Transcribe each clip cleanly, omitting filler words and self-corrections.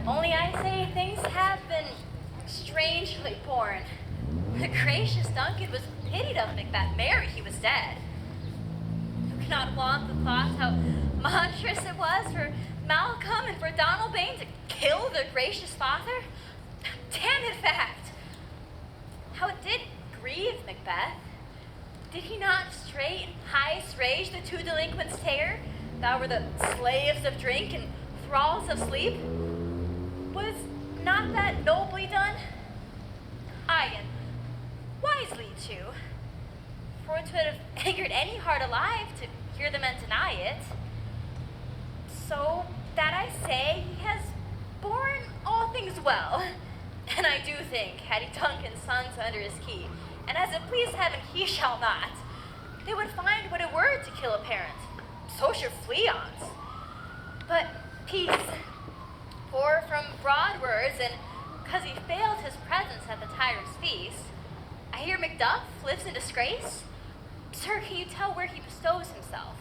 Only I say things have been strangely born. The gracious Duncan was pitied of Macbeth. Mary, he was dead. Who cannot want the thought how monstrous it was for Malcolm and for Donalbain to kill their gracious father? Damn it, fact! How it did grieve Macbeth. Did he not straight in highest rage the two delinquents tear, that were the slaves of drink and thralls of sleep? Was not that nobly done? Aye, and wisely too, for it would have angered any heart alive to hear the men deny it. So that I say he has borne all things well, and I do think, had he Duncan's sons under his key, and as it please heaven he shall not, they would find what it were to kill a parent. So should flee on't. But peace, for from broad words, and 'cause he failed his presence at the tyrant's feast, I hear Macduff lives in disgrace. Sir, can you tell where he bestows himself?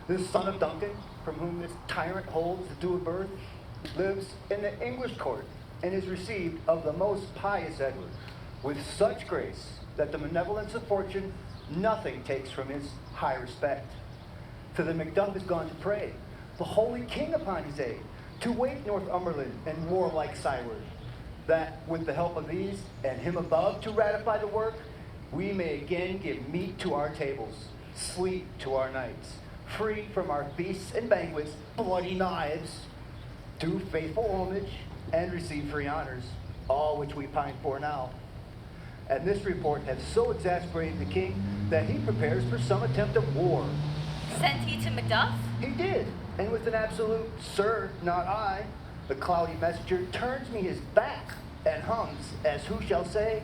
This son of Duncan, from whom this tyrant holds the due of birth, lives in the English court, and is received of the most pious Edward, with such grace that the benevolence of fortune nothing takes from his high respect. Thither Macduff is gone to pray, the holy king upon his aid, to wake Northumberland and warlike Cyward, that with the help of these, and him above to ratify the work, we may again give meat to our tables, sleep to our nights, free from our feasts and banquets, bloody knives, do faithful homage, and receive free honors, all which we pine for now. And this report has so exasperated the king that he prepares for some attempt of war. Sent he to Macduff? He did, and with an absolute, "Sir, not I," the cloudy messenger turns me his back and hums, as who shall say,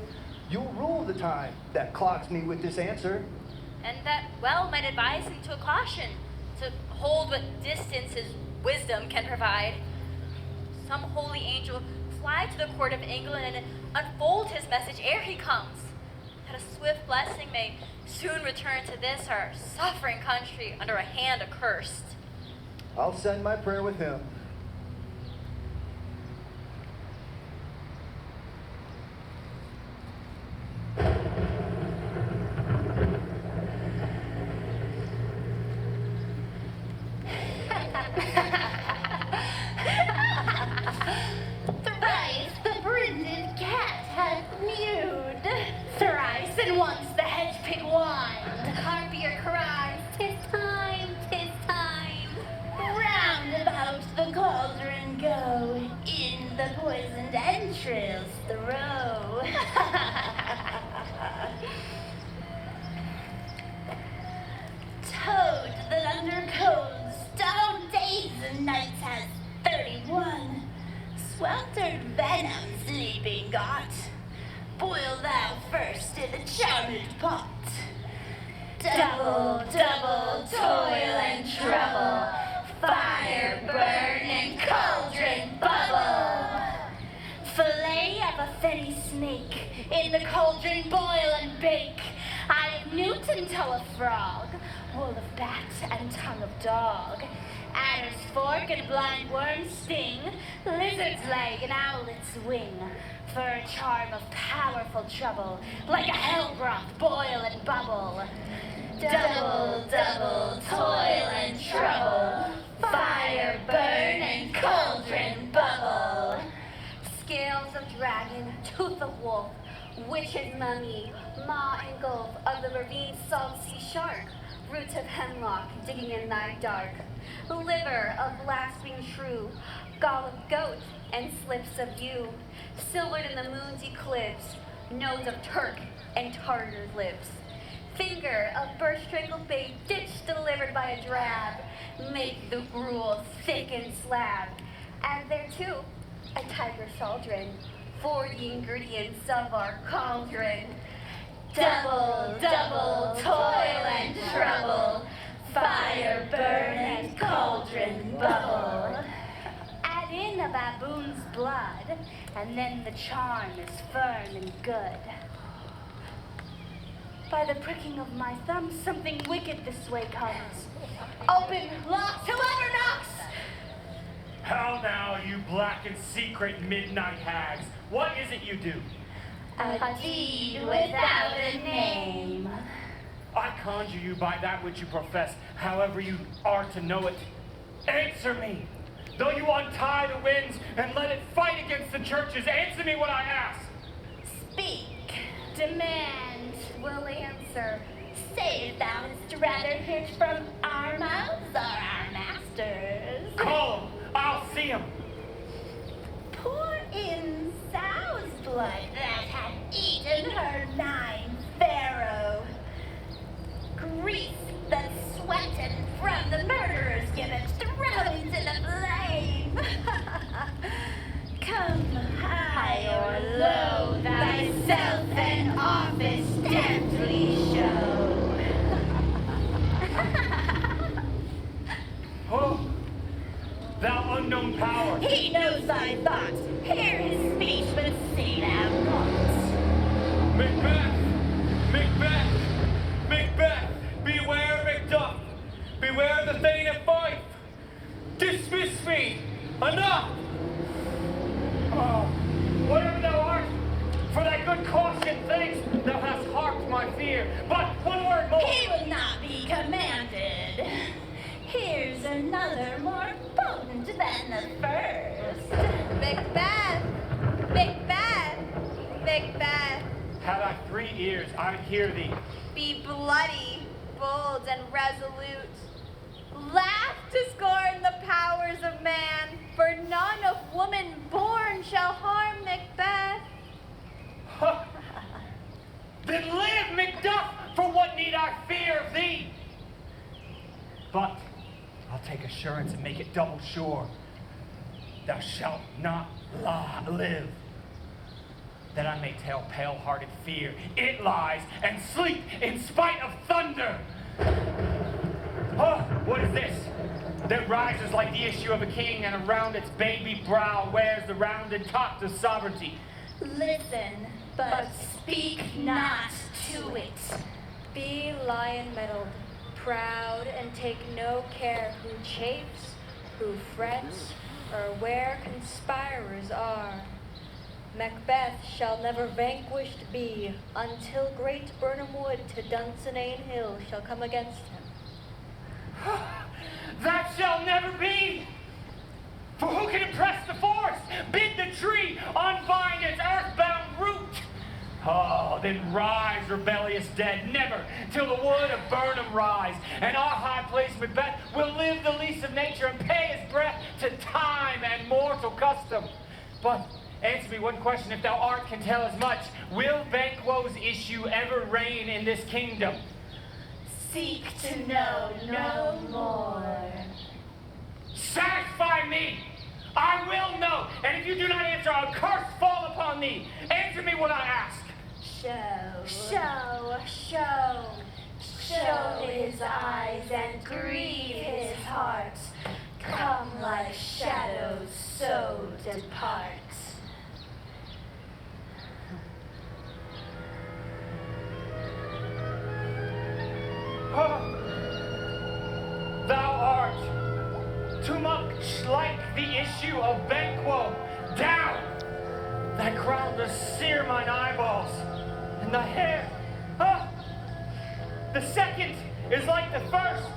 "You'll rule the time," that clocks me with this answer. And that well might advise him to a caution, to hold what distance his wisdom can provide. Some holy angel fly to the court of England and unfold his message ere he comes, that a swift blessing may soon return to this our suffering country under a hand accursed. I'll send my prayer with him. Thrice the brinded cat hath mewed, thrice and once the hedge pig whined. The harpier cries, "'Tis time, 'tis time." Round about the cauldron go, in the poisoned entrails throw. Toad that under codes, stout days and nights has 31. Sweltered venom sleeping got, boil thou first in the chowdered pot. Double, double toil and trouble, fire burn and cauldron bubble. Fillet of a fenny snake, in the cauldron boil and bake. I've Newton toe of frog, wool of bat and tongue of dog. Adder's fork and blind worm's sting, lizard's leg and owlet's wing. For a charm of powerful trouble, like a hell broth boil and bubble. Double, double toil and trouble, fire burn and cauldron bubble. Scales of dragon, tooth of wolf, witch's mummy, maw and gulf of the ravine salt sea shark, roots of hemlock digging in thy dark, liver of blaspheme shrew, gall of goat and slips of dew, silvered in the moon's eclipse, nose of Turk and Tartar's lips, finger of birch-strangled bait, ditch delivered by a drab, make the gruel thick and slab, and there too a tiger chaldron, for the ingredients of our cauldron. Double, double toil and trouble, fire burn and cauldron bubble. Add in a baboon's blood, and then the charm is firm and good. By the pricking of my thumb, something wicked this way comes. Open, locked, whoever knocks! How now, you black and secret midnight hags? What is it you do? A deed without a name. I conjure you by that which you profess, however you are to know it. Answer me! Though you untie the winds and let it fight against the churches, answer me what I ask! Speak, demand, will answer. Say if thou hadst rather hear from our mouths or our masters. Call him! I'll see him! Pour in sow's blood that had eaten her 9 pharaoh. Grease that sweated from the murderer's gibbet thrown into the flame. Come high or low, thyself and office damply show. Oh, thou unknown power! He knows thy thoughts. Hear his speech, but see thou not. Macbeth! Macbeth! Macbeth! Beware Macduff! Beware the Thane of Fife! Dismiss me! Enough! Oh, whatever thou art, for thy good caution, thanks, thou hast harped my fear. But one word more! He will not be commanded. Here's another more potent than the first. Macbeth! Macbeth! Macbeth! Had I 3 ears, I'd hear thee. Be bloody, bold, and resolute. Laugh to scorn the powers of man, for none of woman born shall harm Macbeth. Huh. Then live, Macduff, for what need I fear of thee? But I'll take assurance and make it double sure. Thou shalt not live, that I may tell pale-hearted fear, it lies, and sleep in spite of thunder. Oh, what is this that rises like the issue of a king, and around its baby brow wears the rounded top of sovereignty? Listen, but speak not to it. Be lion-mettled, proud, and take no care who chafes, who frets, or where conspirers are. Macbeth shall never vanquished be, until great Burnham Wood to Dunsinane Hill shall come against him. That shall never be! For who can impress the forest, bid the tree unbind its earthbound root? Oh, then rise, rebellious dead, never till the wood of Burnham rise, and our high place Macbeth will live the lease of nature and pay his breath to time and mortal custom. But answer me one question, if thou art can tell as much, will Banquo's issue ever reign in this kingdom? Seek to know no more. Satisfy me! I will know, and if you do not answer, a curse fall upon thee. Answer me what I ask. Show his eyes and grieve his heart. Come like shadows, so depart. Oh, thou art too much like the issue of Banquo. Down! Thy crown does sear mine eyeballs, and thy hair. Ah! The second is like the first,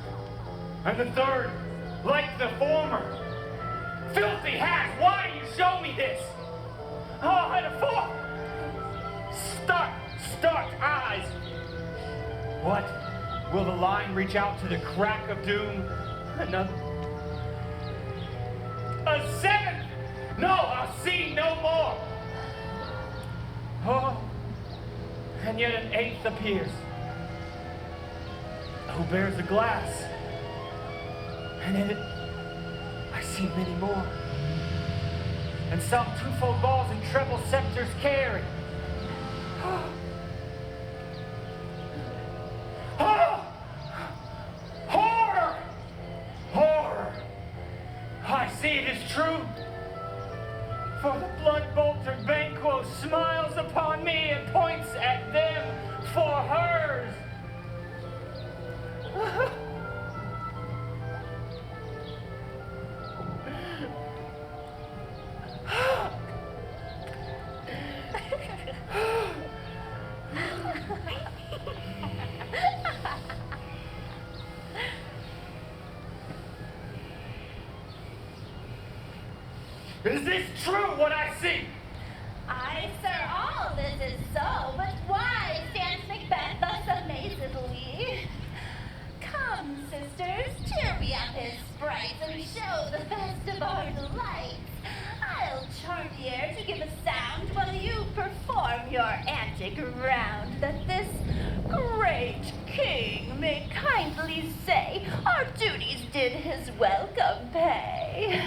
and the third like the former. Filthy hag, why do you show me this? Oh, and a fourth! Stark eyes. What? Will the line reach out to the crack of doom? Another. A seventh! No, I'll see no more. Oh, and yet an eighth appears. Who bears a glass? And in it, I see many more. And some twofold balls and treble scepters carry. Oh! Horror! Horror! I see it is true. For the blood-boltered Banquo smiles upon me and points at them for hers. this true, what I see? Aye, sir, all this is so, but why stands Macbeth thus amazedly? Come, sisters, cheer me up his sprites and show the best of our delights. I'll charm the air to give a sound while you perform your antic round, that this great king may kindly say our duties did his welcome pay.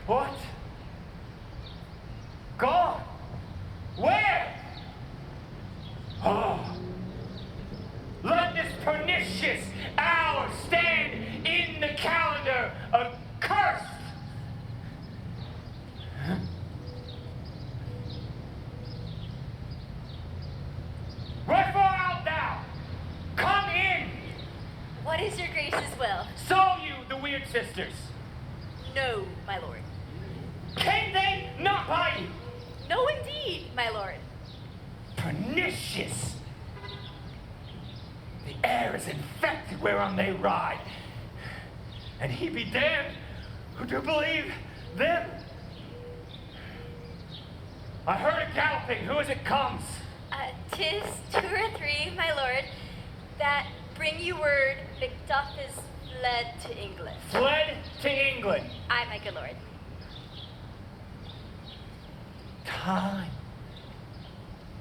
What? Gone? Where? Oh. Let this pernicious hour stand in the calendar accursed. Wherefore art thou? Come in. What is your gracious will? Saw you the weird sisters? No, my lord. Came they not by you? No, indeed, my lord. Pernicious. The air is infected whereon they ride. And he be damned who do believe them. I heard a galloping. Who is it comes? 'Tis 2 or 3, my lord, that bring you word Macduff is fled to England. Fled to England. Aye, my good lord. Time.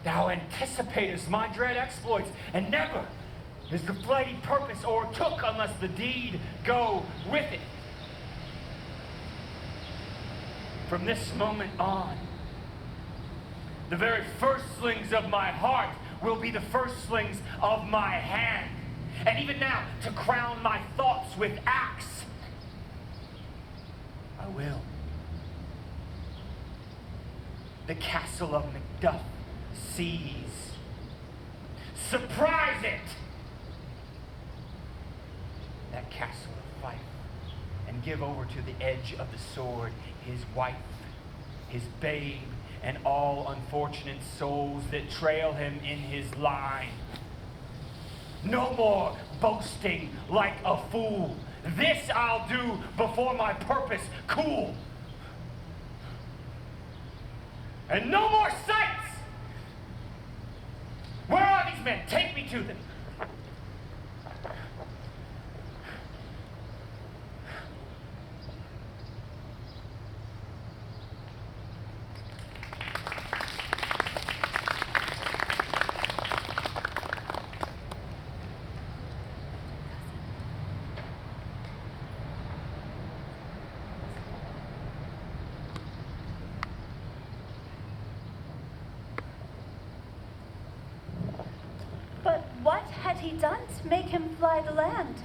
Thou anticipatest my dread exploits, and never is the flighty purpose o'ertook unless the deed go with it. From this moment on, the very firstlings of my heart will be the firstlings of my hand. And even now, to crown my thoughts with axe, I will. The castle of Macduff seize. Surprise it! That castle of Fife, and give over to the edge of the sword his wife, his babe, and all unfortunate souls that trail him in his line. No more boasting like a fool. This I'll do before my purpose cool. And no more sights! Where are these men? Take me to them. But what had he done to make him fly the land?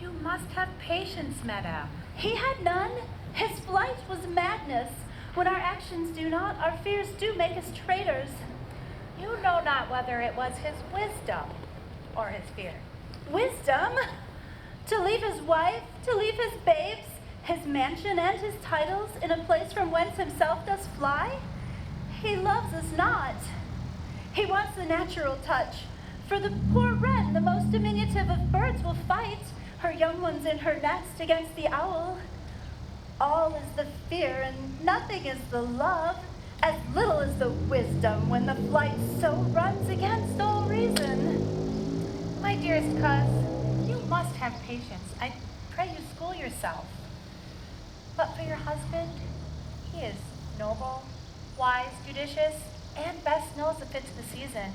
You must have patience, madame. He had none. His flight was madness. When our actions do not, our fears do make us traitors. You know not whether it was his wisdom or his fear. Wisdom? To leave his wife, to leave his babes, his mansion and his titles in a place from whence himself does fly? He loves us not. He wants the natural touch. For the poor wren, the most diminutive of birds, will fight her young ones in her nest against the owl. All is the fear and nothing is the love, as little is the wisdom when the flight so runs against all reason. My dearest coz, you must have patience. I pray you school yourself. But for your husband, he is noble, wise, judicious, and best knows the fit to the season.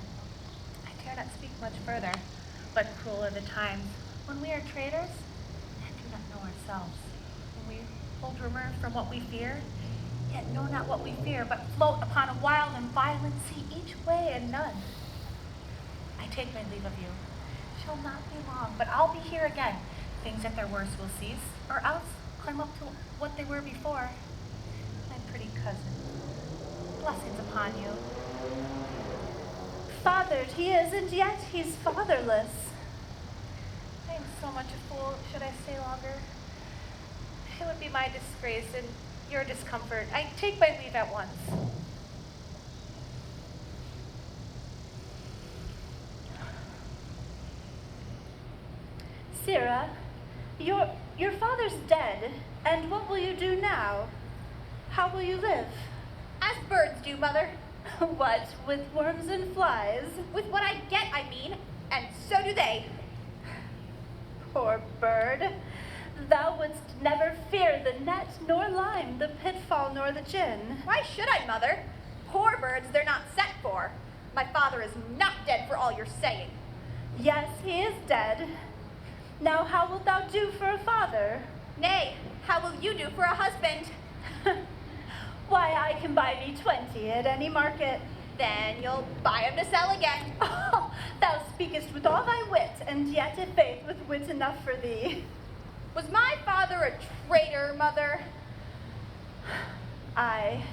I dare not speak much further, but cruel are the times when we are traitors and do not know ourselves. When we hold removed from what we fear, yet know not what we fear, but float upon a wild and violent sea, each way and none. I take my leave of you. Shall not be long, but I'll be here again. Things at their worst will cease, or else climb up to what they were before. My pretty cousin, blessings upon you. Fathered he is, and yet he's fatherless. being so much a fool. Should I stay longer? It would be my disgrace and your discomfort. I take my leave at once. Sira, your father's dead, and what will you do now? How will you live? As birds do, Mother. What, with worms and flies? With what I get, I mean, and so do they. Poor bird. Thou wouldst never fear the net, nor lime, the pitfall, nor the gin. Why should I, Mother? Poor birds they're not set for. My father is not dead for all you're saying. Yes, he is dead. Now how wilt thou do for a father? Nay, how will you do for a husband? Why, I can buy me 20 at any market. Then you'll buy him to sell again. Oh, thou speakest with all thy wit, and yet i' faith with wit enough for thee. Was my father a traitor, Mother? Aye,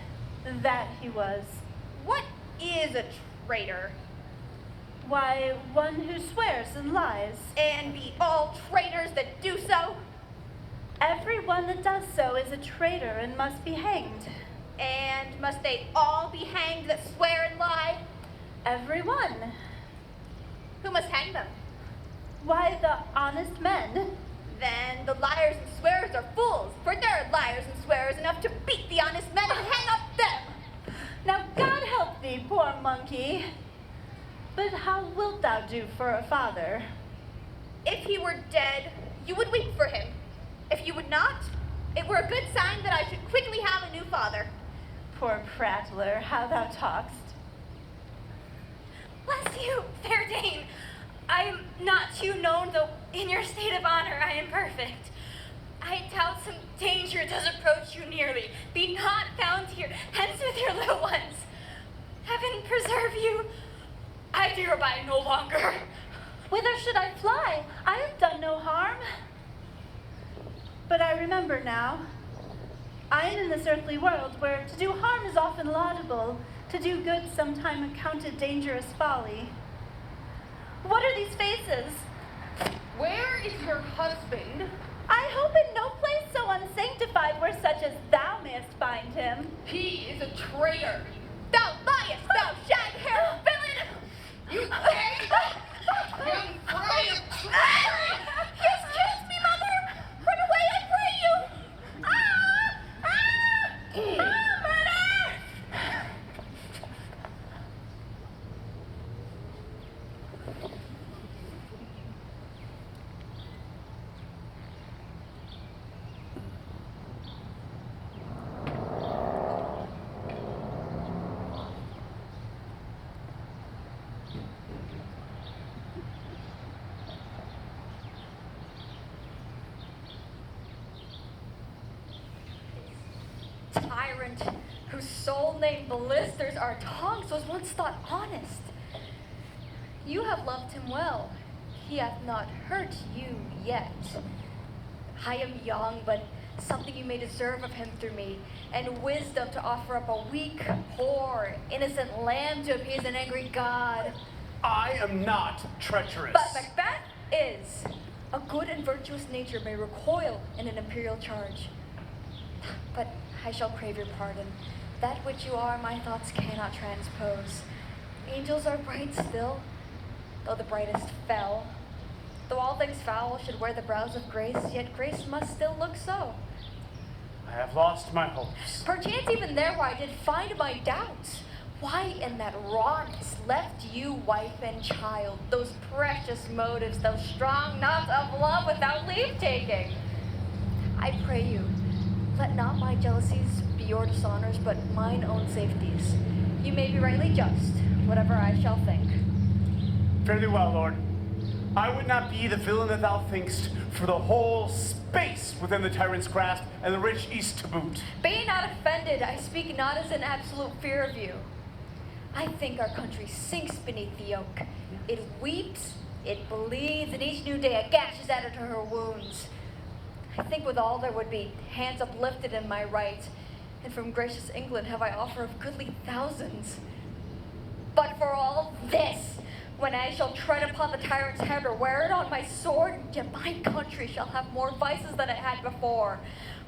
that he was. What is a traitor? Why, one who swears and lies. And be all traitors that do so? Every one that does so is a traitor and must be hanged. And must they all be hanged that swear and lie? Every one. Who must hang them? Why, the honest men. Then the liars and swearers are fools, for there are liars and swearers enough to beat the honest men and hang up them. Now God help thee, poor monkey. But how wilt thou do for a father? If he were dead, you would weep for him. If you would not, it were a good sign that I should quickly have a new father. Poor prattler, how thou talk'st. Bless you, fair dame. I am not to you known, though in your state of honor I am perfect. I doubt some danger does approach you nearly. Be not found here, hence with your little ones. Heaven preserve you. I dare abide no longer. Whither should I fly? I have done no harm. But I remember now. I am in this earthly world where to do harm is often laudable, to do good sometime accounted dangerous folly. What are these faces? Where is your husband? I hope in no place so unsanctified where such as thou mayest find him. He is a traitor. Thou liest, thou shag-haired villain! You say? Young brave! He has killed me, Mother! Run away, I pray you! Murder! Tyrant, whose soul named blisters our tongues, was once thought honest. You have loved him well. He hath not hurt you yet. I am young, but something you may deserve of him through me, and wisdom to offer up a weak, poor, innocent lamb to appease an angry God. I am not treacherous. But Macbeth is. A good and virtuous nature may recoil in an imperial charge. But I shall crave your pardon. That which you are, my thoughts cannot transpose. Angels are bright still, though the brightest fell. Though all things foul should wear the brows of grace, yet grace must still look so. I have lost my hopes. Perchance even there where I did find my doubts. Why in that rawness left you wife and child, those precious motives, those strong knots of love without leave-taking? I pray you, let not my jealousies be your dishonors, but mine own safeties. You may be rightly just, whatever I shall think. Fare thee well, Lord. I would not be the villain that thou thinkst for the whole space within the tyrant's grasp and the rich east to boot. Be not offended, I speak not as an absolute fear of you. I think our country sinks beneath the yoke. It weeps, it bleeds, and each new day a gash is added to her wounds. I think with all there would be hands uplifted in my right, and from gracious England have I offer of goodly thousands. But for all this, when I shall tread upon the tyrant's head or wear it on my sword, yet my country shall have more vices than it had before,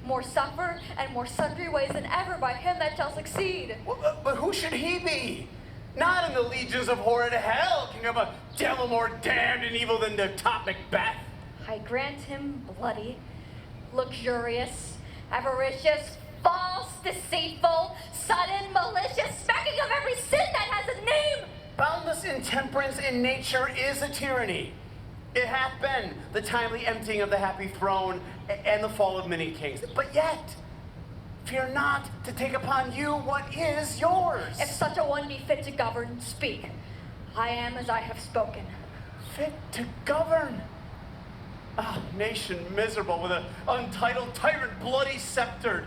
more suffer and more sundry ways than ever by him that shall succeed. Well, but who should he be? Not in the legions of horrid hell, king of a devil more damned and evil than the top Macbeth. I grant him bloody, luxurious, avaricious, false, deceitful, sudden, malicious, smacking of every sin that has a name. Boundless intemperance in nature is a tyranny. It hath been the timely emptying of the happy throne and the fall of many kings. But yet, fear not to take upon you what is yours. If such a one be fit to govern, speak. I am as I have spoken. Fit to govern? Ah, nation miserable with an untitled tyrant bloody sceptered.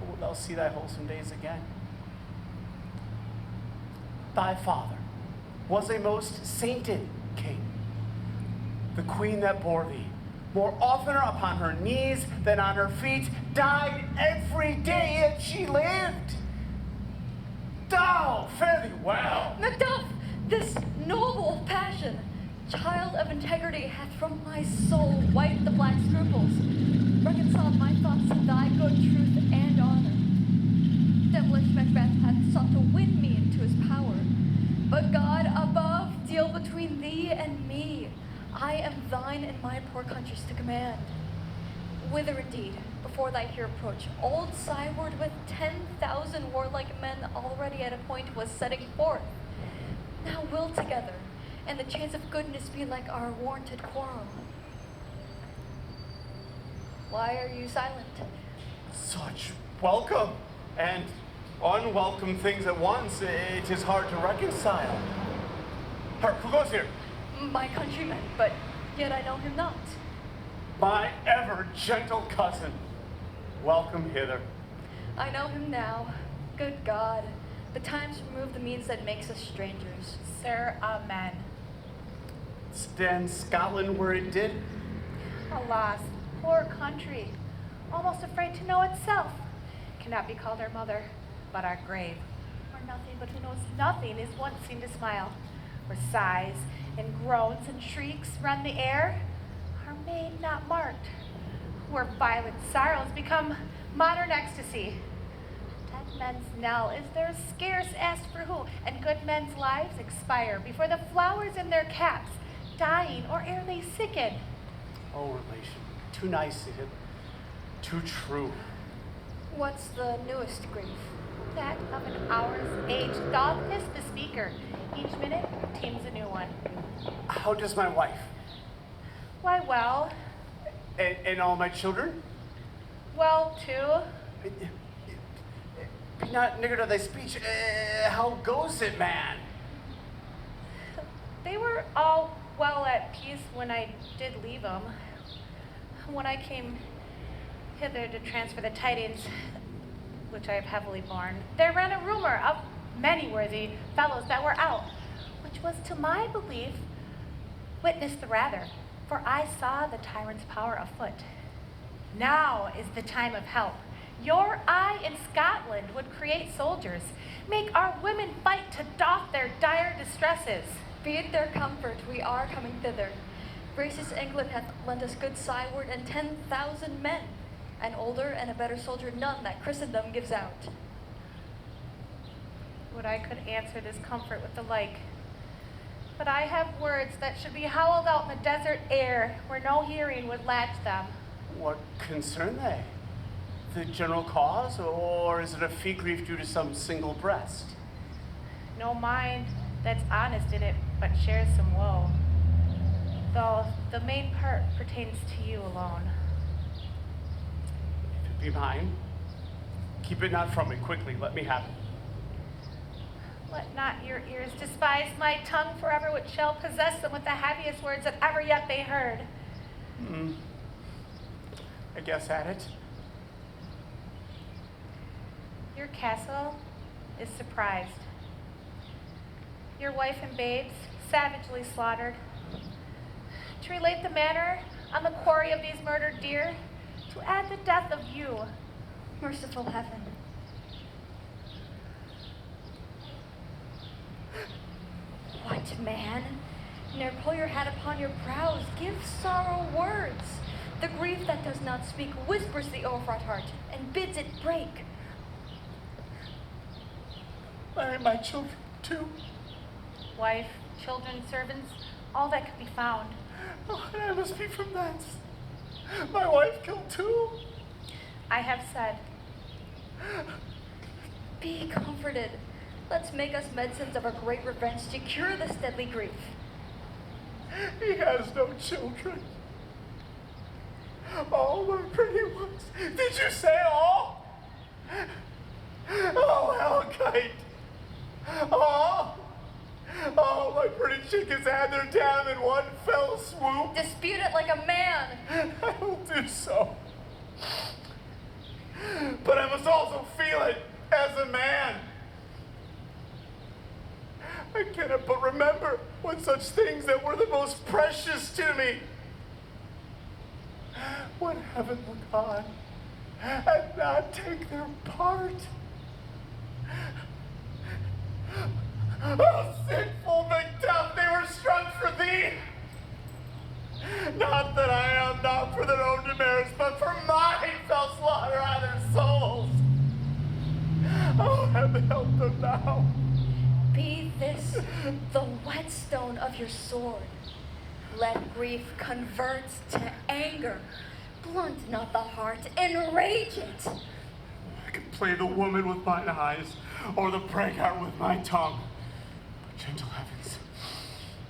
Wilt thou see thy wholesome days again? Thy father was a most sainted king. The queen that bore thee, more oftener upon her knees than on her feet, died every day that she lived. Thou, fare thee well. Macduff, this noble passion, child of integrity, hath from my soul wiped the black scruples, reconciled my thoughts to thy good truth and honor. Devilish Macbeth hath sought to win me into his power, but God above deal between thee and me. I am thine and my poor country's to command. Whither indeed, before thy here approach, old Cyward with 10,000 warlike men already at a point was setting forth. Now will together, and the chance of goodness be like our warranted quarrel. Why are you silent? Such welcome and unwelcome things at once. It is hard to reconcile. Who goes here? My countryman, but yet I know him not. My ever gentle cousin. Welcome hither. I know him now. Good God, the times remove the means that makes us strangers. Sir, amen. Stand Scotland where it did? Alas, poor country, almost afraid to know itself, cannot be called our mother, but our grave, where nothing but who knows nothing is once seen to smile, where sighs and groans and shrieks rend the air, are made not marked, where violent sorrows become modern ecstasy. Dead men's knell is there scarce asked for who, and good men's lives expire before the flowers in their caps, dying or ere they sicken. Oh, relation, too nice of him, too true. What's the newest grief? That of an hour's age doth miss the speaker. Each minute teems a new one. How does my wife? Why, well, And all my children? well, too. Be not niggard of thy speech. How goes it, man? They were all well at peace when I did leave them. When I came hither to transfer the tidings, which I have heavily borne, there ran a rumor of many worthy fellows that were out, which was to my belief witness the rather, for I saw the tyrant's power afoot. Now is the time of help. Your eye in Scotland would create soldiers, make our women fight to doff their dire distresses. Be it their comfort, we are coming thither. Gracious England hath lent us good Cyward and 10,000 men, an older and a better soldier none that Christendom gives out. Would I could answer this comfort with the like. But I have words that should be howled out in the desert air, where no hearing would latch them. What concern they? The general cause, or is it a fee grief due to some single breast? No mind that's honest in it, but shares some woe. Though the main part pertains to you alone. If it be mine, keep it not from me quickly, let me have it. Let not your ears despise my tongue forever, which shall possess them with the happiest words that ever yet they heard. I guess at it. Your castle is surprised. Your wife and babes savagely slaughtered. To relate the manner on the quarry of these murdered deer, to add the death of you. Merciful heaven. What man. Ne'er pull your hat upon your brows, give sorrow words. The grief that does not speak whispers the overwrought heart and bids it break. Where are my children too? Wife, children, servants, all that could be found. Oh, I must be from thence. My wife killed too. I have said, Be comforted. Let's make us medicines of our great revenge to cure this deadly grief. He has no children. All my pretty ones. Did you say all? Oh, Hellkite. Oh, my pretty chickens had their dam in one fell swoop. Dispute it like a man. I will do so. But I must also feel it as a man. I cannot but remember when such things that were the most precious to me. Would heaven look on and not take their part? Oh, sinful Macbeth, they were struck for thee. Not that I am not for their own demerits, but for mine fell slaughter on their souls. Oh, heaven help them now. Be this the whetstone of your sword. Let grief convert to anger. Blunt not the heart, enrage it. I can play the woman with mine eyes, or the braggart with my tongue. But gentle heavens,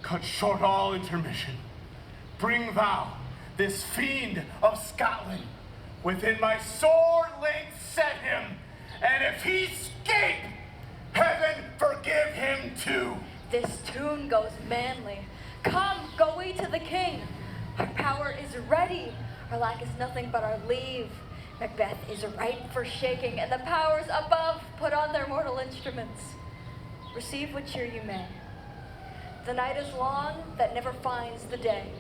cut short all intermission. Bring thou this fiend of Scotland within my sword length, set him, and if he escape, heaven forgive him too. This tune goes manly. Come, go we to the king. Our power is ready. Our lack is nothing but our leave. Macbeth is ripe for shaking, and the powers above put on their mortal instruments. Receive what cheer you may. The night is long that never finds the day.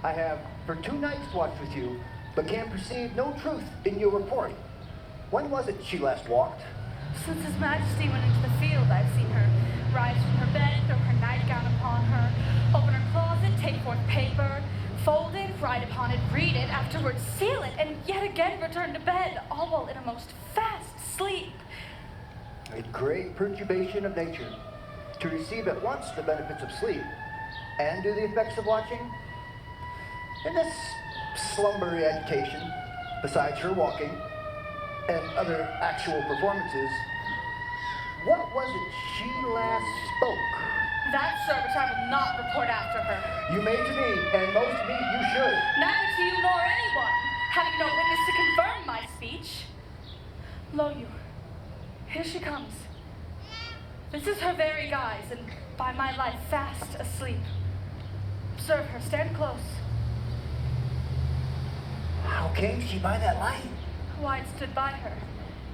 I have for 2 nights watched with you, but can perceive no truth in your report. When was it she last walked? since His Majesty went into the field, I've seen her rise from her bed, throw her nightgown upon her, open her closet, take forth paper, fold it, write upon it, read it, afterwards seal it, and yet again return to bed, all while in a most fast sleep. A great perturbation of nature, to receive at once the benefits of sleep and do the effects of watching. In this slumbery agitation, besides her walking and other actual performances, what was it she last spoke? That, sir, which I will not report after her. You may to me, and most me you should. Neither to you nor anyone, having no witness to confirm my speech. Lo you, here she comes. This is her very guise, and by my life fast asleep. Observe her, stand close. How came she by that light? Wide stood by her.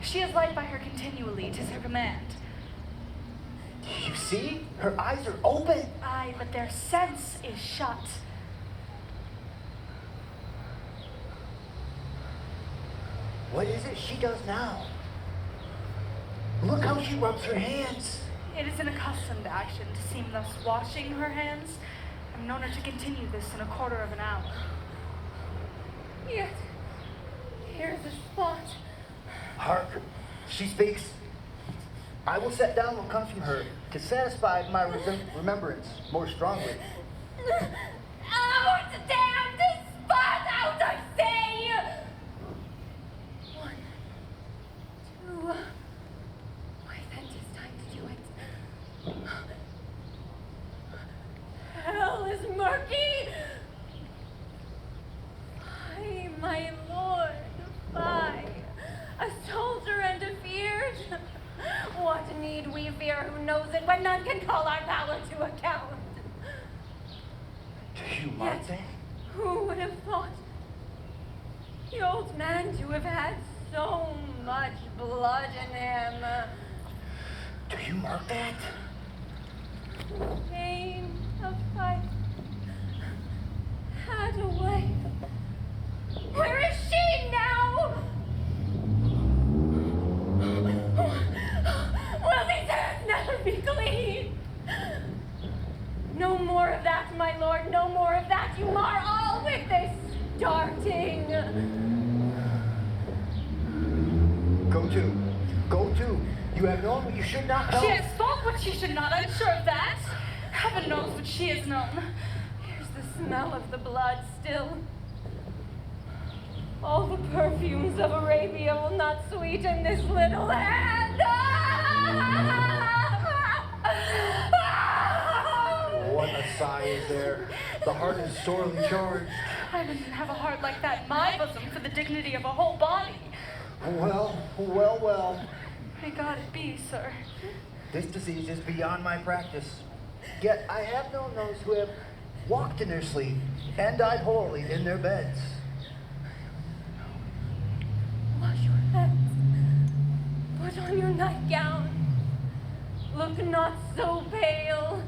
She has light by her continually, 'tis her command. You see? Her eyes are open. Aye, but their sense is shut. What is it she does now? Look how she rubs her hands. It is an accustomed action to seem thus washing her hands. I've known her to continue this in a quarter of an hour. Yet, here's this thought. Hark, she speaks. I will set down what comes from her to satisfy my remembrance more strongly. Out! Damn this spot! Out, I say! 1, 2. Why, then 'tis time to do it. Hell is murky! Fie, my lord, fie! A soldier and afeard! What need we fear who knows it when none can call our valor to account? Do you mind Yet, who would have thought the old man to have had so much blood in him. Do you mark that? Pain of I had a wife. Where is she now? Will these hands never be clean? No more of that, my lord, no more of that. You mar all with this darting. Go to. Go to. You have known what you should not know. She has spoke what she should not, I'm sure of that. Heaven knows what she has known. Here's the smell of the blood still. All the perfumes of Arabia will not sweeten this little hand. What a sigh is there. The heart is sorely charged. I didn't have a heart like that in my bosom for the dignity of a whole body. Well, well, well. May God it be, sir. This disease is beyond my practice. Yet I have known those who have walked in their sleep and died horribly in their beds. Wash your hands. Put on your nightgown. Look not so pale.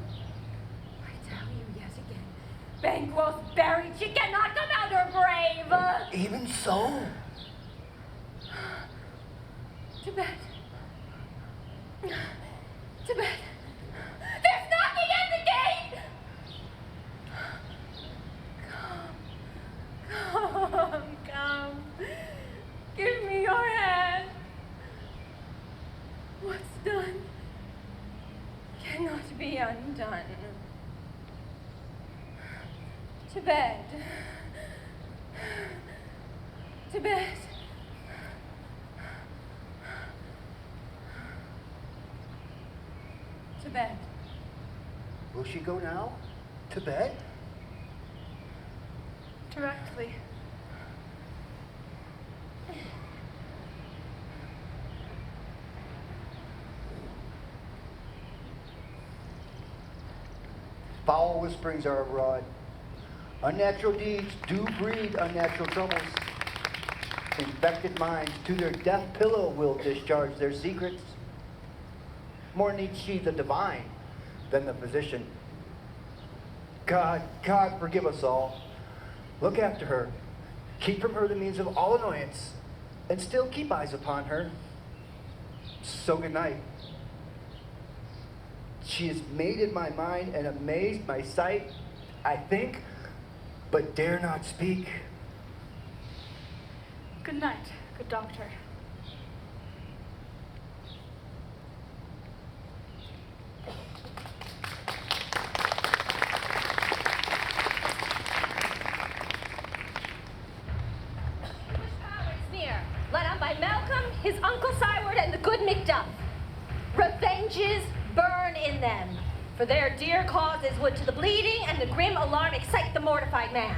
I tell you yet again, Banquo's buried. She cannot come out her grave. Even so? To bed. To bed. There's knocking at the gate! Come. Give me your hand. What's done cannot be undone. To bed. To bed. To bed. Will she go now? To bed? Directly. Foul whisperings are abroad. Unnatural deeds do breed unnatural troubles. Infected minds to their death pillow will discharge their secrets. More needs she the divine than the physician. God, forgive us all. Look after her. Keep from her the means of all annoyance, and still keep eyes upon her. So good night. She has mated my mind and amazed my sight. I think, but dare not speak. Good night, good doctor. Led on by Malcolm, his uncle Syward, and the good Macduff. Revenges burn in them, for their dear causes would to the bleeding and the grim alarm excite the mortified man.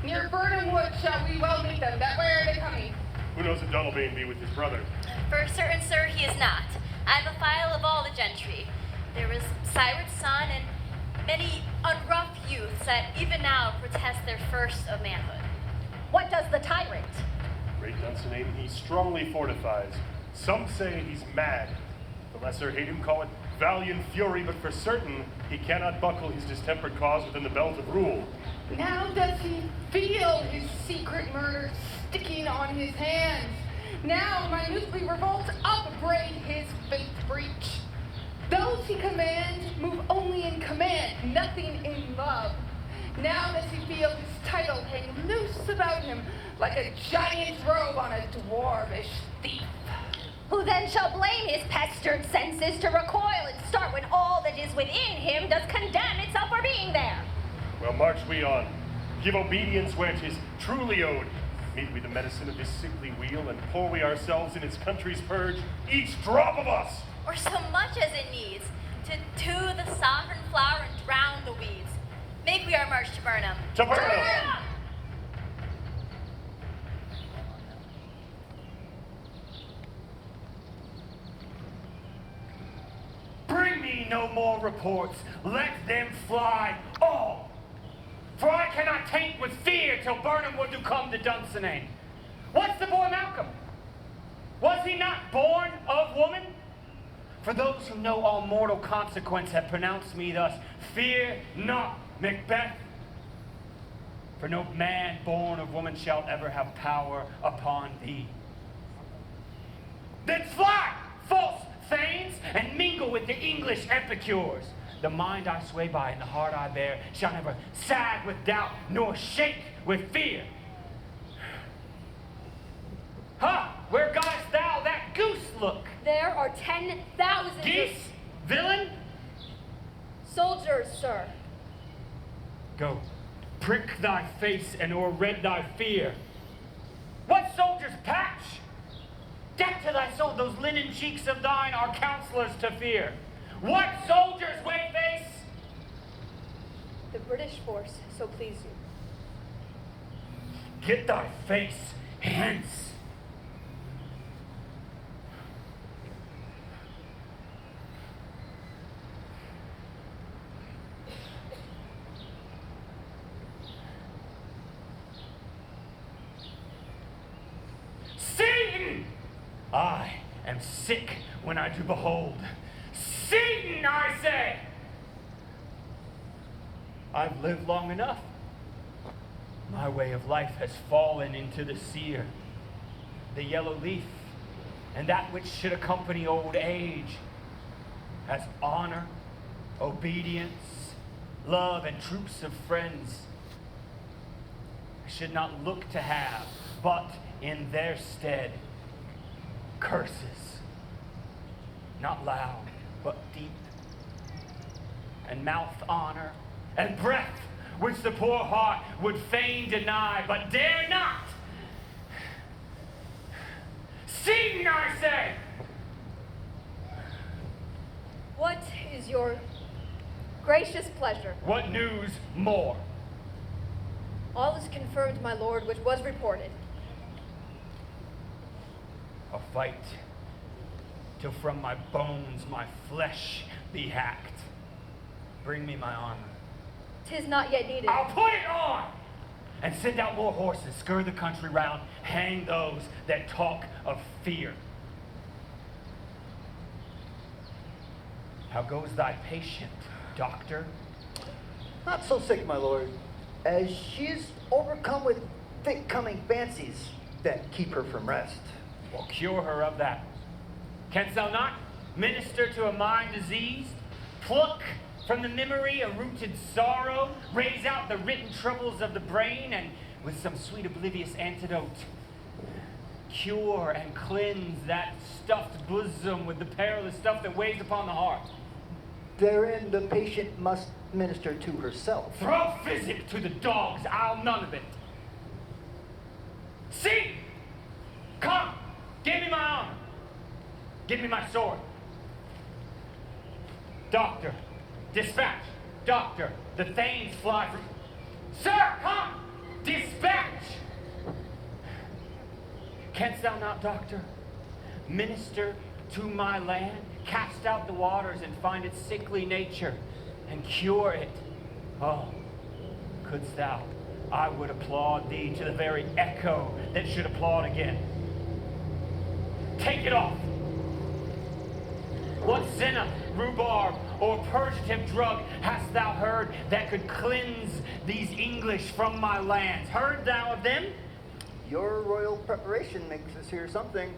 Near Burnham Wood shall we well meet them. That way are they coming? Who knows if Donalbain be with his brother? For certain, sir, he is not. I have a file of all the gentry. There is Syward's son and many unrough youths that even now protest their first of manhood. What does the tyrant? Great Dunsinane, he strongly fortifies. Some say he's mad. The lesser hate him call it valiant fury, but for certain he cannot buckle his distempered cause within the belt of rule. Now does he feel his secret murder sticking on his hands? Now minutely revolts, upbraid his faith breach. Those he commands move only in command, nothing in love. Now does he feel his title hang loose about him like a giant's robe on a dwarvish thief. Who then shall blame his pestered senses to recoil and start when all that is within him does condemn itself for being there? Well, march we on. Give obedience where 'tis truly owed. Meet we the medicine of this sickly wheel, and pour we ourselves in its country's purge, each drop of us. Or so much as it needs, to dew the sovereign flower and drown the weeds. Make we our march to Burnham. To Burnham! Bring me no more reports. Let them fly all. For I cannot taint with fear till Burnham Wood do come to Dunsinane. What's the boy Malcolm? Was he not born of woman? For those who know all mortal consequence have pronounced me thus, fear not, Macbeth. For no man born of woman shall ever have power upon thee. Then fly, false thanes, and mingle with the English epicures. The mind I sway by and the heart I bear shall never sag with doubt, nor shake with fear. Ha! Where gottest thou that goose look? There are 10,000 Geese? Villain? soldiers, sir. Go, prick thy face and o'erred thy fear. What soldiers patch? Deck to thy soul those linen cheeks of thine are counselors to fear. What soldiers, Wayface? The British force, so please you. Get thy face hence. Satan! I am sick when I do behold. Satan, I say! I've lived long enough. My way of life has fallen into the sear, the yellow leaf, and that which should accompany old age, as honor, obedience, love, and troops of friends. I should not look to have, but in their stead, curses, not loud, but deep, and mouth honor, and breath, which the poor heart would fain deny, but dare not. Satan, I say! What is your gracious pleasure? What news more? All is confirmed, my lord, which was reported. A fight, till from my bones my flesh be hacked. Bring me my armor. 'Tis not yet needed. I'll put it on! And send out more horses, scur the country round, hang those that talk of fear. How goes thy patient, doctor? Not so sick, my lord, as she's overcome with thick coming fancies that keep her from rest. Well, cure her of that. Canst thou not minister to a mind diseased? Pluck from the memory a rooted sorrow, raise out the written troubles of the brain, and with some sweet oblivious antidote, cure and cleanse that stuffed bosom with the perilous stuff that weighs upon the heart. Therein the patient must minister to herself. Throw physic to the dogs, I'll none of it. See! Come! Give me my armor. Give me my sword. Doctor, dispatch. Doctor, the thanes fly from... Sir, come! Dispatch! Canst thou not, doctor, minister to my land, cast out the waters and find its sickly nature, and cure it? Oh, couldst thou, I would applaud thee to the very echo that should applaud again. Take it off. What senna, rhubarb, or purgative drug hast thou heard that could cleanse these English from my lands? Heard thou of them? Your royal preparation makes us hear something.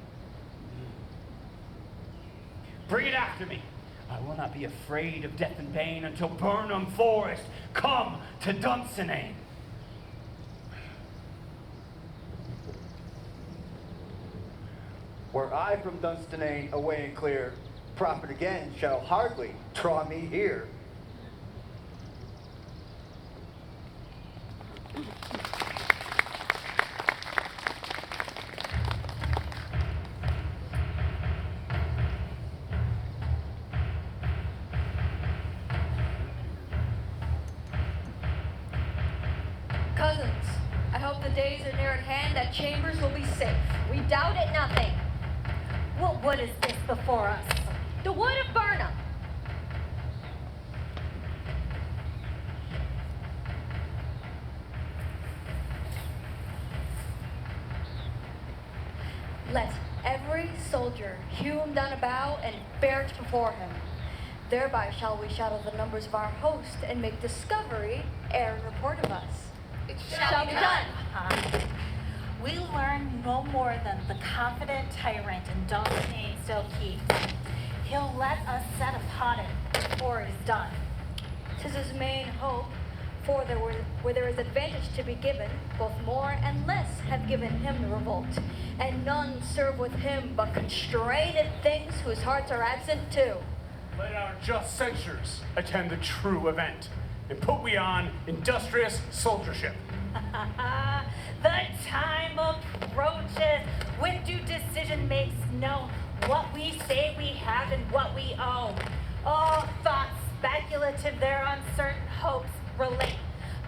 Bring it after me. I will not be afraid of death and pain until Burnham Forest come to Dunsinane. Were I from Dunsinane away and clear, prophet again shall hardly draw me here. Cousins, I hope the days are near at hand that Chambers will be safe. We doubt it nothing. What wood is this before us? The wood of Burnham. Let every soldier hew him down a bough and bear it before him. Thereby shall we shadow the numbers of our host and make discovery ere report of us. It Shall be done. We learn no more than the confident tyrant and domineering still keeps. He'll let us set upon it before it is done. 'Tis his main hope, for where there is advantage to be given, both more and less have given him the revolt, and none serve with him but constrained things whose hearts are absent too. Let our just censures attend the true event, and put we on industrious soldiership. The time approaches when due decision makes known what we say we have and what we own. All thoughts speculative, their uncertain hopes relate,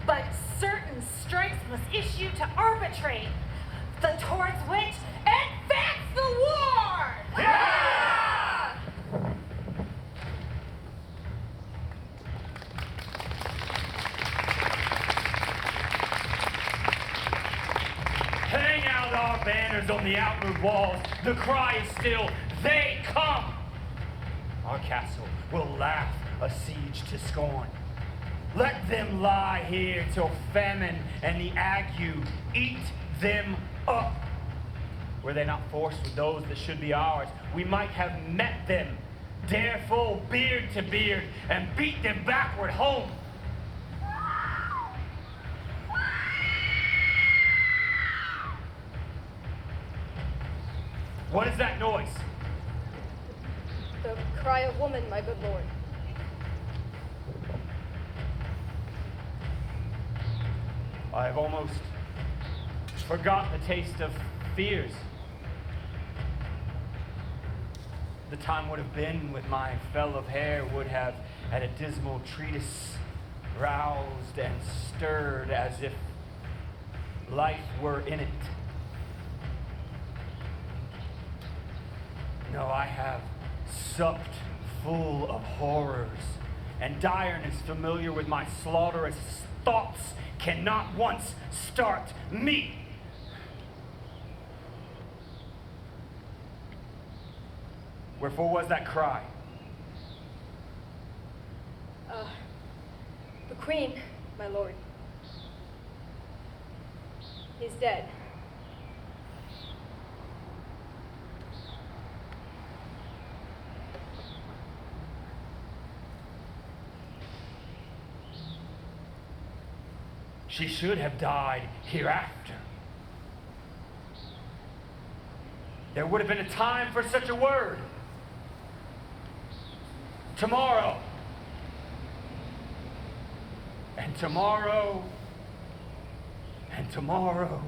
but certain strikes must issue to arbitrate the towards which advance the war. Yeah! Hang out our banners on the outward walls. The cry is still, they come. Our castle will laugh a siege to scorn. Let them lie here till famine and the ague eat them up. Were they not forced with those that should be ours, we might have met them, dare full beard to beard, and beat them backward home. What is that noise? The cry of woman, my good lord. I have almost forgot the taste of fears. The time would have been with my fell of hair would have at a dismal treatise roused and stirred as if life were in it. No, I have supped full of horrors and direness familiar with my slaughterous thoughts cannot once start me. Wherefore was that cry? The queen, my lord, is dead. She should have died hereafter. There would have been a time for such a word. Tomorrow. And tomorrow. And tomorrow.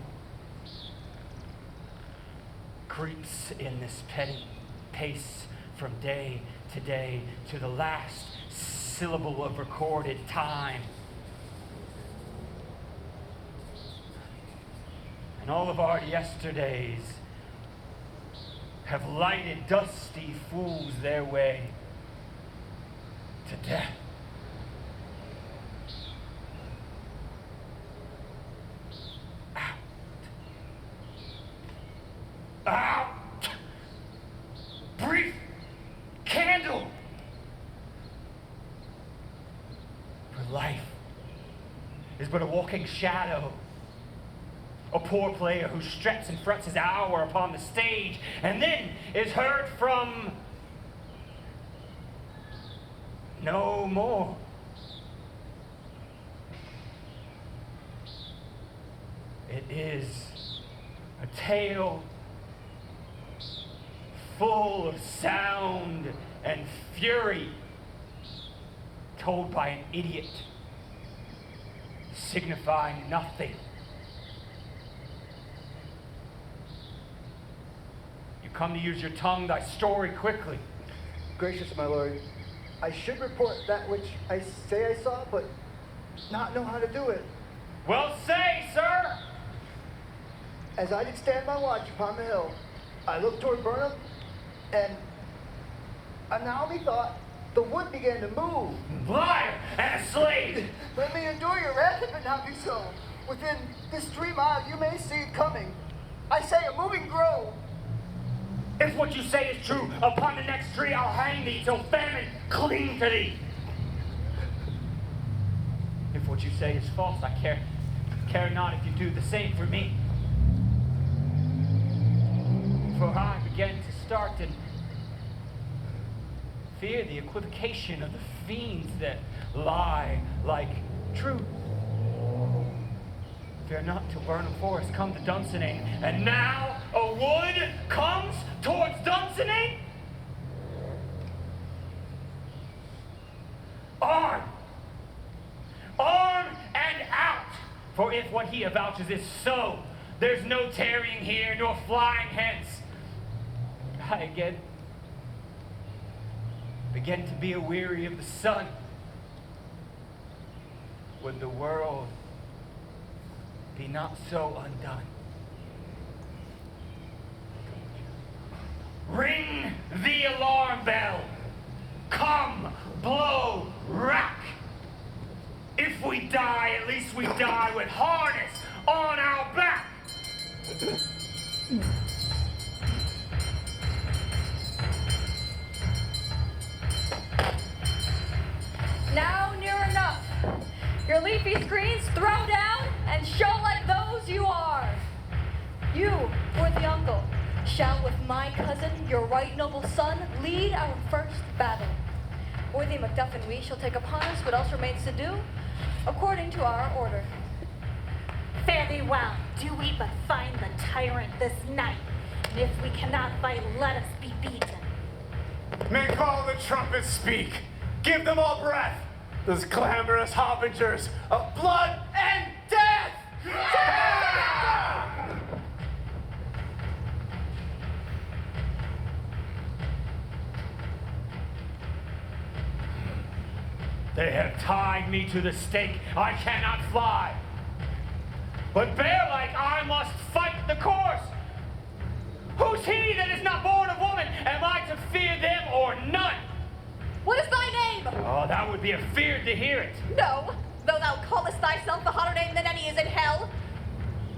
Creeps in this petty pace from day to day to the last syllable of recorded time. And all of our yesterdays have lighted dusty fools their way to death. Out. Out. Brief candle. For life is but a walking shadow. A poor player who struts and fronts his hour upon the stage and then is heard from no more. It is a tale full of sound and fury told by an idiot, signifying nothing. Come to use your tongue, thy story quickly. Gracious my lord, I should report that which I say I saw, but not know how to do it. Well, say, sir! As I did stand my watch upon the hill, I looked toward Burnham, and now methought the wood began to move. Liar and a slave! Let me endure your wrath if it not be so. Within this 3 miles you may see it coming. I say a moving grove. If what you say is true, upon the next tree I'll hang thee till famine cling to thee. If what you say is false, I care not if you do the same for me. For I begin to start and fear the equivocation of the fiends that lie like truth. Fear not till Burnham Forest come to Dunsinane, and now a wood comes towards Dunsinane? Arm! Arm and out! For if what he avouches is so, there's no tarrying here nor flying hence. I again begin to be aweary of the sun. Would the world be not so undone? Ring the alarm bell. Come, blow, rack. If we die, at least we die with harness on our back. Now near enough. Your leafy screens throw down and show like those you are. You, worthy uncle, shall with my cousin, your right noble son, lead our first battle. Worthy Macduff and we shall take upon us what else remains to do, according to our order. Fare thee well. Do we but find the tyrant this night, and if we cannot fight, let us be beaten. Make all the trumpets speak. Give them all breath. Those clamorous harbingers of blood and death! Yeah! They have tied me to the stake. I cannot fly. But bear-like I must fight the course. Who's he that is not born of woman? Am I to fear them or none? What is thy name? Oh, that would be a fear to hear it. No, though thou callest thyself a hotter name than any is in hell.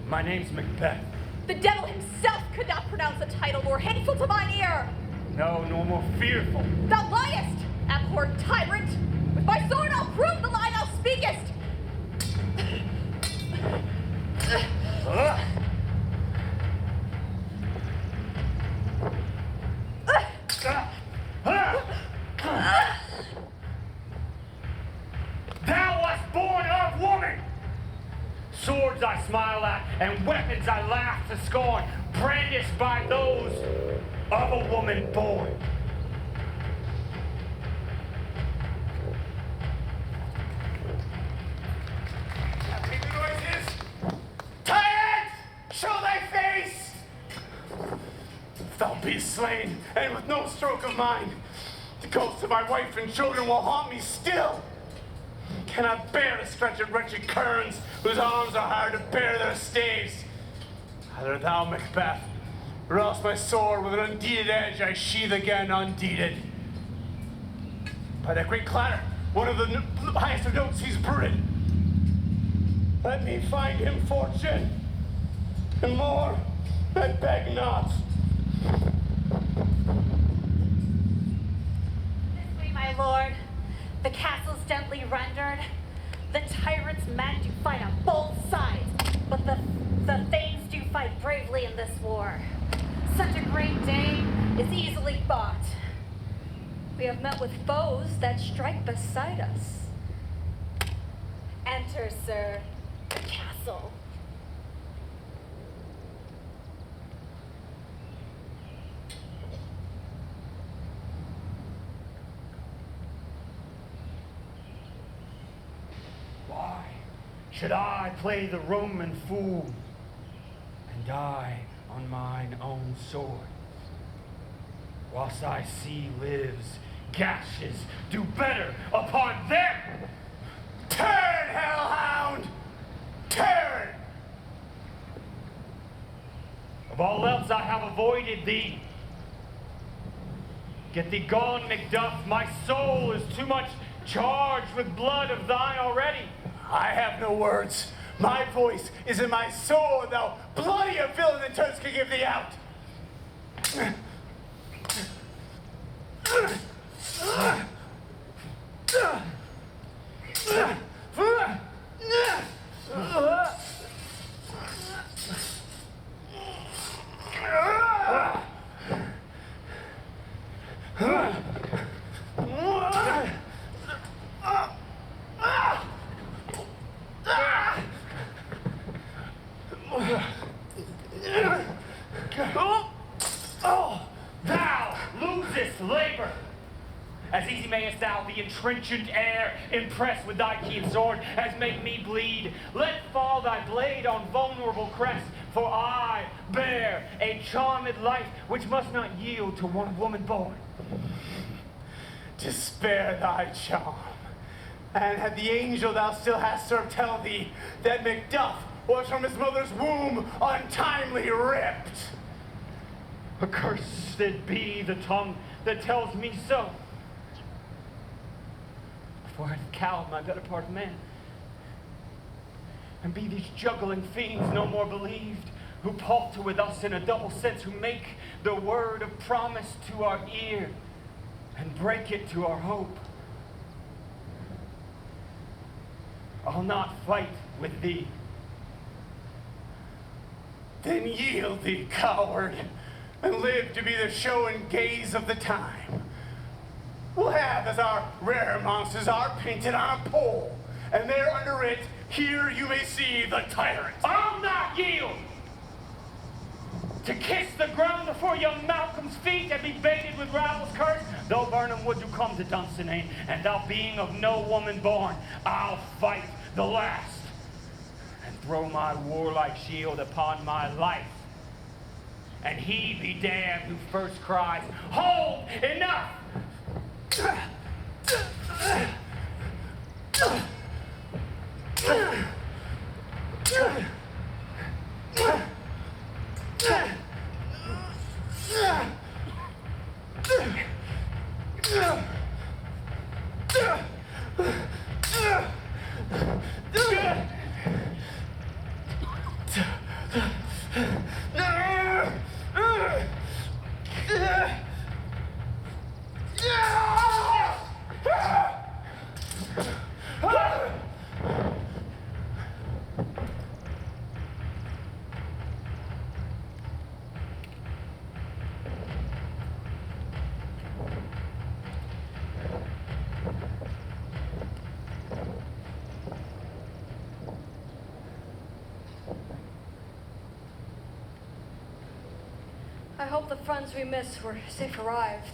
My name's Macbeth. The devil himself could not pronounce a title more hateful to mine ear. No, nor more fearful. Thou liest, abhorred tyrant. With my sword I'll prove the lie thou speakest. Thou wast born of woman! Swords I smile at, and weapons I laugh to scorn, brandished by those of a woman born. Make the noises! Tyrant! Show thy face! If thou be slain, and with no stroke of mine, the ghosts of my wife and children will haunt me still. Cannot bear to stretch at wretched kerns, whose arms are hard to bear their staves. Either thou, Macbeth, or else my sword with an undeeded edge I sheathe again undeeded. By that great clatter, one of the highest of notes he's brooded. Let me find him fortune, and more I beg not. This way, my lord. The castle's gently rendered. The tyrant's men do fight on both sides, but the thanes do fight bravely in this war. Such a great dame is easily bought. We have met with foes that strike beside us. Enter, sir, the castle. Why should I play the Roman fool and die on mine own sword? Whilst I see lives, gashes do better upon them. Turn, hellhound! Turn! Of all else I have avoided thee. Get thee gone, Macduff. My soul is too much charged with blood of thine already. I have no words. My voice is in my sword, thou bloody villain that turns can give thee out. Thou losest labor. As easy mayest thou the entrenchant air, impressed with thy keen sword, as make me bleed. Let fall thy blade on vulnerable crest, for I bear a charmed life which must not yield to one woman born. To spare thy charm, and had the angel thou still hast served tell thee that Macbeth was from his mother's womb untimely ripped. Accursed be the tongue that tells me so. For I have cowed my better part of man. And be these juggling fiends no more believed, who palter with us in a double sense, who make the word of promise to our ear, and break it to our hope. I'll not fight with thee. Then yield thee, coward, and live to be the show and gaze of the time. We'll have as our rare monsters are painted on a pole, and there under it, here you may see the tyrant. I'll not yield! To kiss the ground before young Malcolm's feet and be baited with Ravel's curse, though Burnham would do come to Dunsinane, and thou being of no woman born, I'll fight the last, and throw my warlike shield upon my life. And he be damned who first cries, "Hold, enough!" I hope the funds we missed were safe arrived.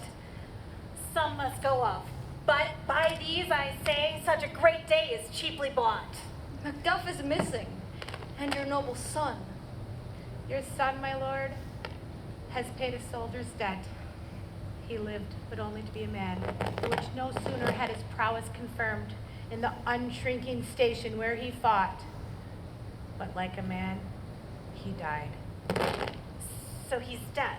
Some must go off. But by these I say, such a great day is cheaply bought. Macduff is missing, and your noble son. Your son, my lord, has paid a soldier's debt. He lived, but only to be a man, which no sooner had his prowess confirmed in the unshrinking station where he fought, but like a man, he died. So he's dead?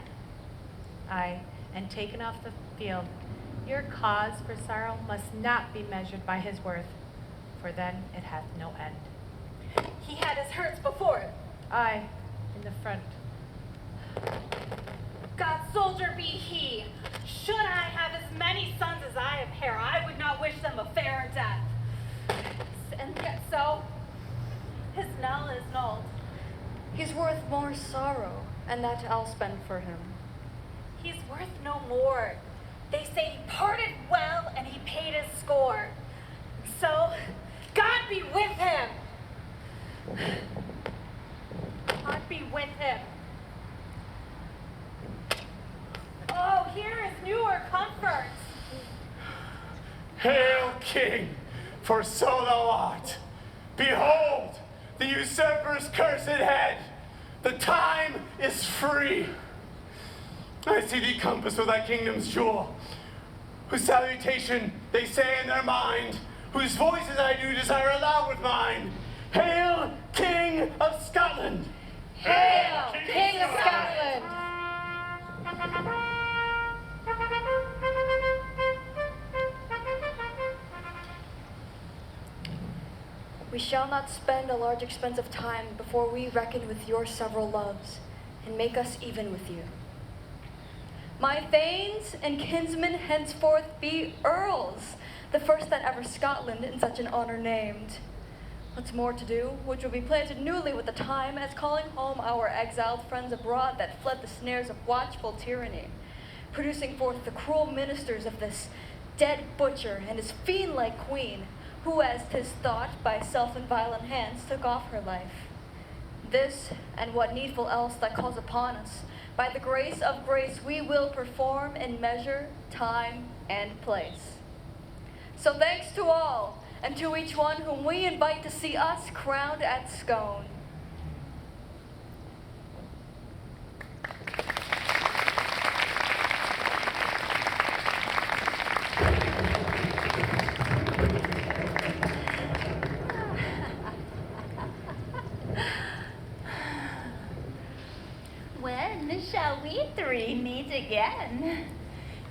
Aye, and taken off the field. Your cause for sorrow must not be measured by his worth, for then it hath no end. He had his hurts before it? Aye, in the front. God's soldier be he. Should I have as many sons as I have hair, I would not wish them a fairer death. And yet so, his null is null. He's worth more sorrow, and that I'll spend for him. He's worth no more. They say he parted well and he paid his score. So, God be with him. God be with him. Oh, here is newer comforts. Hail, King, for so thou art. Behold, the usurper's cursed head. The time is free. I see thee compassed with thy kingdom's jewel, whose salutation they say in their mind, whose voices I do desire aloud with mine. Hail, King of Scotland! Hail, King of Scotland! We shall not spend a large expense of time before we reckon with your several loves, and make us even with you. My thanes and kinsmen henceforth be earls, the first that ever Scotland in such an honor named. What's more to do, which will be planted newly with the time, as calling home our exiled friends abroad that fled the snares of watchful tyranny, producing forth the cruel ministers of this dead butcher and his fiend-like queen, who, as 'tis thought, by self and violent hands took off her life. This, and what needful else that calls upon us, by the grace of grace we will perform in measure, time, and place. So thanks to all, and to each one whom we invite to see us crowned at Scone. When shall we three meet again?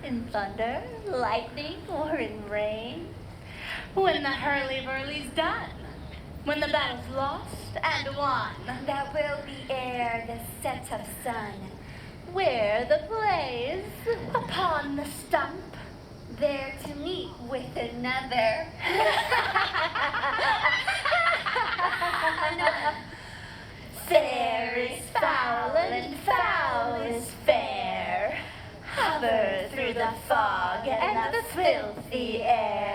In thunder, lightning, or in rain? When the hurly-burly's done, when the battle's lost and won, That will be ere the set of sun. where the blaze Upon the stump, there to meet with another. fair is foul and foul is fair. Hover through the fog and the filthy air.